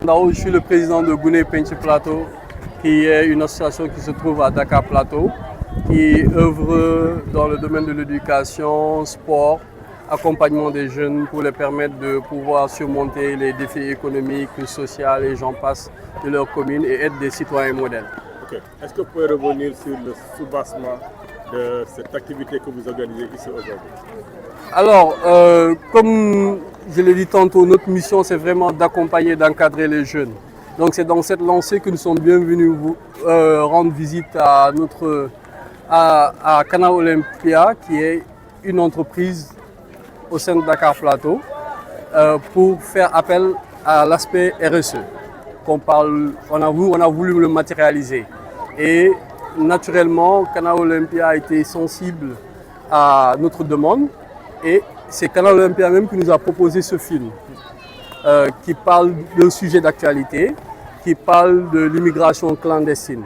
Je suis le président de Gune Penchi Plateau, qui est une association qui se trouve à Dakar Plateau, qui œuvre dans le domaine de l'éducation, sport, accompagnement des jeunes pour les permettre de pouvoir surmonter les défis économiques, sociaux et j'en passe de leur commune et être des citoyens modèles. Okay. Est-ce que vous pouvez revenir sur le soubassement de cette activité que vous organisez ici aujourd'hui? Alors, comme je l'ai dit tantôt, notre mission c'est vraiment d'accompagner, d'encadrer les jeunes. Donc c'est dans cette lancée que nous sommes bienvenus vous rendre visite à Canal Olympia, qui est une entreprise au sein de Dakar Plateau, pour faire appel à l'aspect RSE. On a voulu le matérialiser. Et naturellement, Canal Olympia a été sensible à notre demande. Et c'est Canal Olympia même qui nous a proposé ce film, qui parle d'un sujet d'actualité, qui parle de l'immigration clandestine.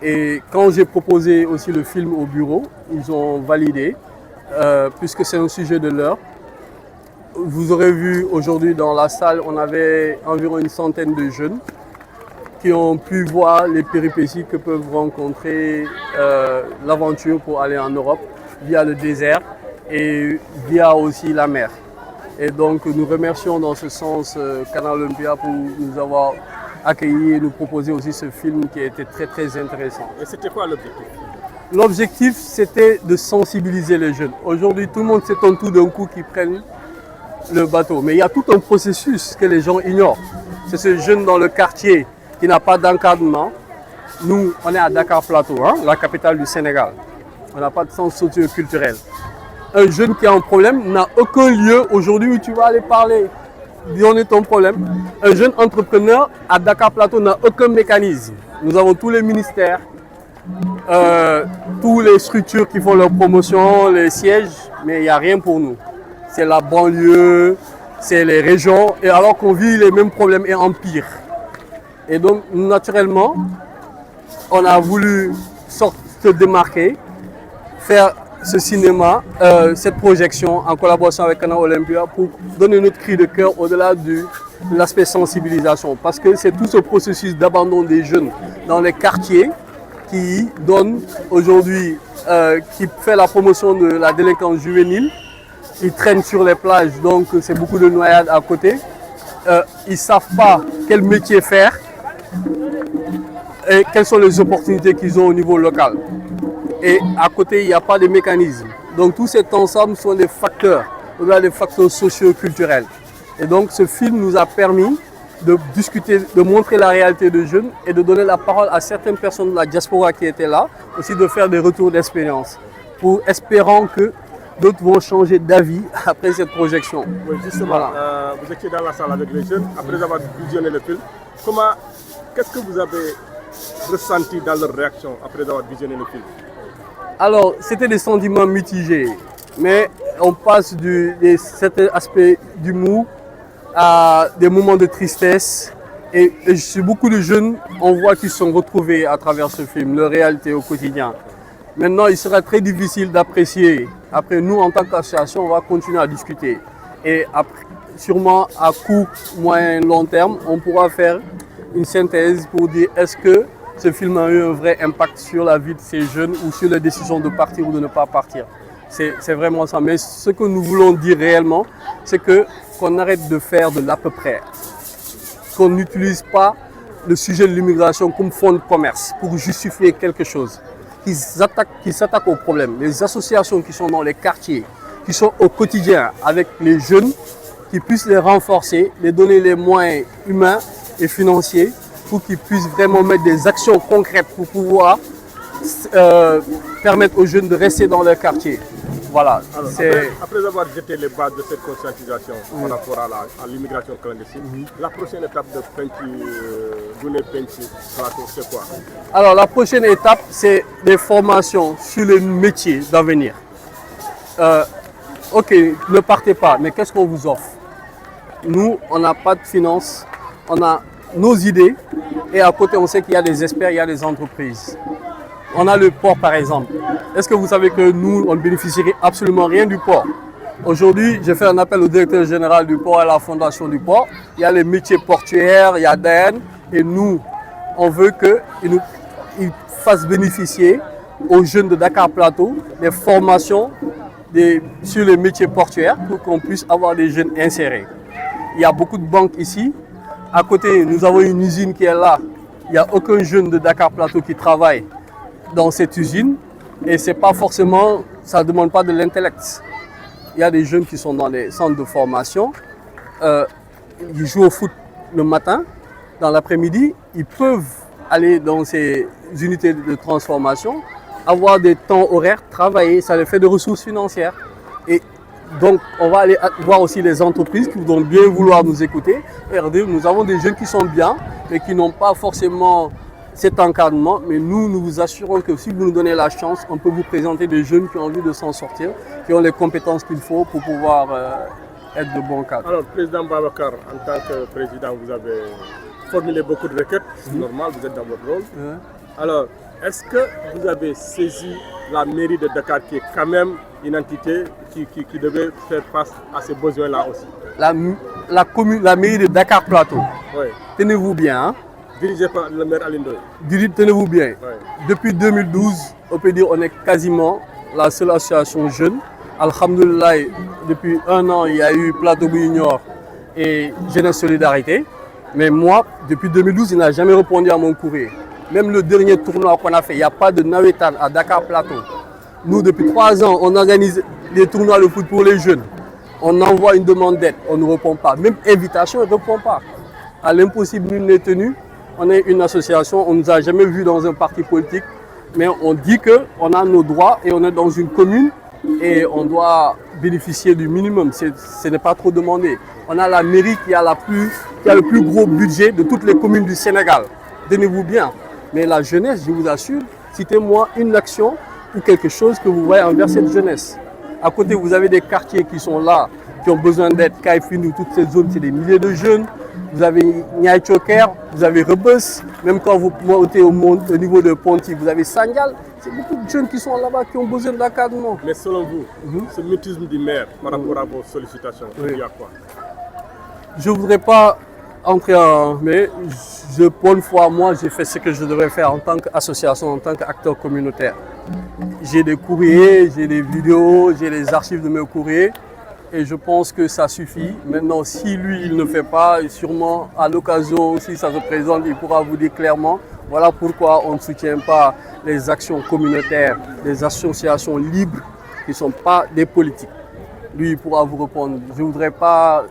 Et quand j'ai proposé aussi le film au bureau, ils ont validé, puisque c'est un sujet de l'heure. Vous aurez vu aujourd'hui dans la salle, on avait environ une centaine de jeunes qui ont pu voir les péripéties que peuvent rencontrer l'aventure pour aller en Europe via le désert et via aussi la mer. Et donc nous remercions dans ce sens Canal Olympia pour nous avoir accueillis et nous proposer aussi ce film qui a été très intéressant. Et c'était quoi l'objectif? L'objectif c'était de sensibiliser les jeunes. Aujourd'hui tout le monde s'étonne tout d'un coup qu'ils prennent le bateau. Mais il y a tout un processus que les gens ignorent. C'est ce jeune dans le quartier qui n'a pas d'encadrement. Nous, on est à Dakar Plateau, hein, la capitale du Sénégal. On n'a pas de sens socio-culturel. Un jeune qui a un problème n'a aucun lieu aujourd'hui où tu vas aller parler. Donner ton problème. Un jeune entrepreneur à Dakar Plateau n'a aucun mécanisme. Nous avons tous les ministères, toutes les structures qui font leur promotion, les sièges, mais il n'y a rien pour nous. C'est la banlieue, c'est les régions, et alors qu'on vit les mêmes problèmes et en pire. Et donc, naturellement, on a voulu se démarquer, faire ce cinéma, cette projection en collaboration avec Canal Olympia pour donner notre cri de cœur au-delà de l'aspect sensibilisation. Parce que c'est tout ce processus d'abandon des jeunes dans les quartiers qui donne aujourd'hui, qui fait la promotion de la délinquance juvénile. Ils traînent sur les plages, donc c'est beaucoup de noyades à côté. Ils ne savent pas quel métier faire et quelles sont les opportunités qu'ils ont au niveau local. Et à côté, il n'y a pas de mécanisme. Donc tout cet ensemble sont des facteurs, des facteurs socio-culturels. Et donc ce film nous a permis de discuter, de montrer la réalité des jeunes et de donner la parole à certaines personnes de la diaspora qui étaient là, aussi de faire des retours d'expérience, pour espérant que d'autres vont changer d'avis après cette projection. Oui, justement, voilà. Vous étiez dans la salle avec les jeunes, après avoir visionné le film. Qu'est-ce que vous avez ressenti dans leur réaction après avoir visionné le film? Alors, c'était des sentiments mitigés, mais on passe de certains aspects d'humour à des moments de tristesse. Et chez beaucoup de jeunes, on voit qu'ils se sont retrouvés à travers ce film, leur réalité au quotidien. Maintenant, il sera très difficile d'apprécier. Après, nous, en tant qu'association, on va continuer à discuter. Et après, sûrement, à court, moyen, long terme, on pourra faire une synthèse pour dire est-ce que ce film a eu un vrai impact sur la vie de ces jeunes ou sur les décisions de partir ou de ne pas partir. C'est vraiment ça. Mais ce que nous voulons dire réellement, c'est qu'on arrête de faire de l'à peu près. Qu'on n'utilise pas le sujet de l'immigration comme fonds de commerce pour justifier quelque chose. Qui s'attaquent aux problèmes. Les associations qui sont dans les quartiers, qui sont au quotidien avec les jeunes, qui puissent les renforcer, les donner les moyens humains et financiers pour qu'ils puissent vraiment mettre des actions concrètes pour pouvoir permettre aux jeunes de rester dans leur quartier. Voilà. Alors, après avoir jeté les bases de cette conscientisation par rapport à l'immigration clandestine, la prochaine étape de Gune Penchi Plateau, c'est quoi? Alors la prochaine étape, c'est des formations sur les métiers d'avenir. Ok, ne partez pas, mais qu'est-ce qu'on vous offre? Nous, on n'a pas de finances, on a nos idées et à côté, on sait qu'il y a des experts, il y a des entreprises. On a le port par exemple. Est-ce que vous savez que nous, on ne bénéficierait absolument rien du port? Aujourd'hui, j'ai fait un appel au directeur général du port et à la fondation du port. Il y a les métiers portuaires, il y a DN, et nous, on veut qu'ils fassent bénéficier aux jeunes de Dakar Plateau des formations sur les métiers portuaires pour qu'on puisse avoir des jeunes insérés. Il y a beaucoup de banques ici. À côté, nous avons une usine qui est là. Il n'y a aucun jeune de Dakar Plateau qui travaille dans cette usine. Et c'est pas forcément, ça ne demande pas de l'intellect. Il y a des jeunes qui sont dans les centres de formation. Ils jouent au foot le matin. Dans l'après-midi, ils peuvent aller dans ces unités de transformation, avoir des temps horaires, travailler. Ça les fait de ressources financières. Et donc, on va aller voir aussi les entreprises qui vont bien vouloir nous écouter. Regardez, nous avons des jeunes qui sont bien, mais qui n'ont pas forcément cet encadrement. Mais nous vous assurons que si vous nous donnez la chance, on peut vous présenter des jeunes qui ont envie de s'en sortir, qui ont les compétences qu'il faut pour pouvoir être de bons cadres. Alors, Président Babacar, en tant que président, vous avez formulé beaucoup de requêtes. C'est normal, vous êtes dans votre rôle. Alors, est-ce que vous avez saisi la mairie de Dakar, qui est quand même une entité qui devait faire face à ces besoins-là aussi? La mairie de Dakar Plateau, Oui. Tenez-vous bien. Hein? Dirigée par le maire Aline Ndoye. Tenez-vous bien. Oui. Depuis 2012, on peut dire qu'on est quasiment la seule association jeune. Alhamdoulilah, depuis 1 an, il y a eu Plateau Junior et Jeunesse Solidarité. Mais moi, depuis 2012, il n'a jamais répondu à mon courrier. Même le dernier tournoi qu'on a fait, il n'y a pas de Nawetan à Dakar Plateau. Nous, depuis 3 ans, on organise des tournois de foot pour les jeunes. On envoie une demande d'aide, on ne répond pas. Même invitation, on ne répond pas. À l'impossible, nul n'est tenu. On est une association, on ne nous a jamais vus dans un parti politique. Mais on dit qu'on a nos droits et on est dans une commune et on doit bénéficier du minimum. Ce n'est pas trop demandé. On a la mairie qui a le plus gros budget de toutes les communes du Sénégal. Tenez-vous bien. Mais la jeunesse, je vous assure, citez-moi une action ou quelque chose que vous voyez envers cette jeunesse. À côté, vous avez des quartiers qui sont là, qui ont besoin d'aide. Kaifin, toutes ces zones, c'est des milliers de jeunes. Vous avez Niaï Choker, vous avez Rebus. Même quand vous montez au niveau de Ponty, vous avez Sangal. C'est beaucoup de jeunes qui sont là-bas, qui ont besoin d'encadrement. Mais selon vous, ce mutisme du maire par rapport à vos sollicitations, il y a quoi? Je ne voudrais pas entrer en... Mais bonne foi, moi, j'ai fait ce que je devrais faire en tant qu'association, en tant qu'acteur communautaire. J'ai des courriers, j'ai des vidéos, j'ai les archives de mes courriers. Et je pense que ça suffit. Maintenant, si lui, il ne fait pas, sûrement à l'occasion, si ça se présente, il pourra vous dire clairement, voilà pourquoi on ne soutient pas les actions communautaires, les associations libres qui ne sont pas des politiques. Lui, il pourra vous répondre. Je ne voudrais pas,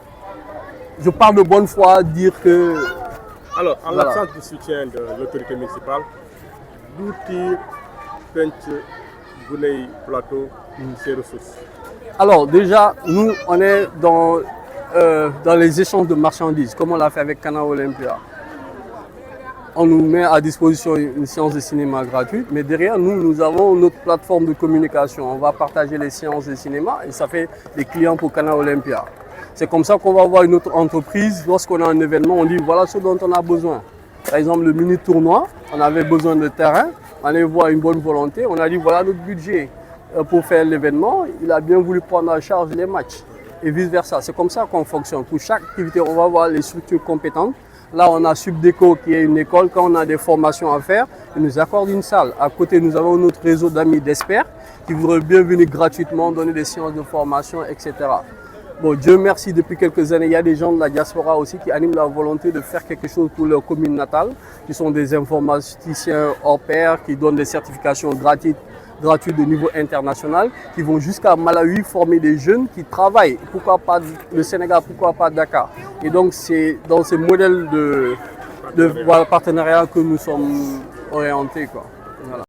je parle de bonne foi, dire que... Alors, en l'absence de soutien de l'autorité municipale, d'où tire Pench Gouney Plateau ses ressources? Alors déjà, nous, on est dans les échanges de marchandises, comme on l'a fait avec Canal Olympia. On nous met à disposition une séance de cinéma gratuite, mais derrière nous avons notre plateforme de communication. On va partager les séances de cinéma et ça fait des clients pour Canal Olympia. C'est comme ça qu'on va voir une autre entreprise. Lorsqu'on a un événement, on dit voilà ce dont on a besoin. Par exemple, le mini-tournoi, on avait besoin de terrain, on allait voir une bonne volonté, on a dit voilà notre budget. Pour faire l'événement, il a bien voulu prendre en charge les matchs et vice-versa. C'est comme ça qu'on fonctionne. Pour chaque activité, on va voir les structures compétentes. Là, on a Subdeco qui est une école. Quand on a des formations à faire, ils nous accordent une salle. À côté, nous avons notre réseau d'amis d'experts qui voudraient bien venir gratuitement donner des séances de formation, etc. Bon, Dieu merci, depuis quelques années, il y a des gens de la diaspora aussi qui animent la volonté de faire quelque chose pour leur commune natale, qui sont des informaticiens hors pair, qui donnent des certifications gratuites de niveau international, qui vont jusqu'à Malawi former des jeunes qui travaillent. Pourquoi pas le Sénégal, pourquoi pas Dakar? Et donc c'est dans ces modèles de partenariat que nous sommes orientés, quoi. Voilà.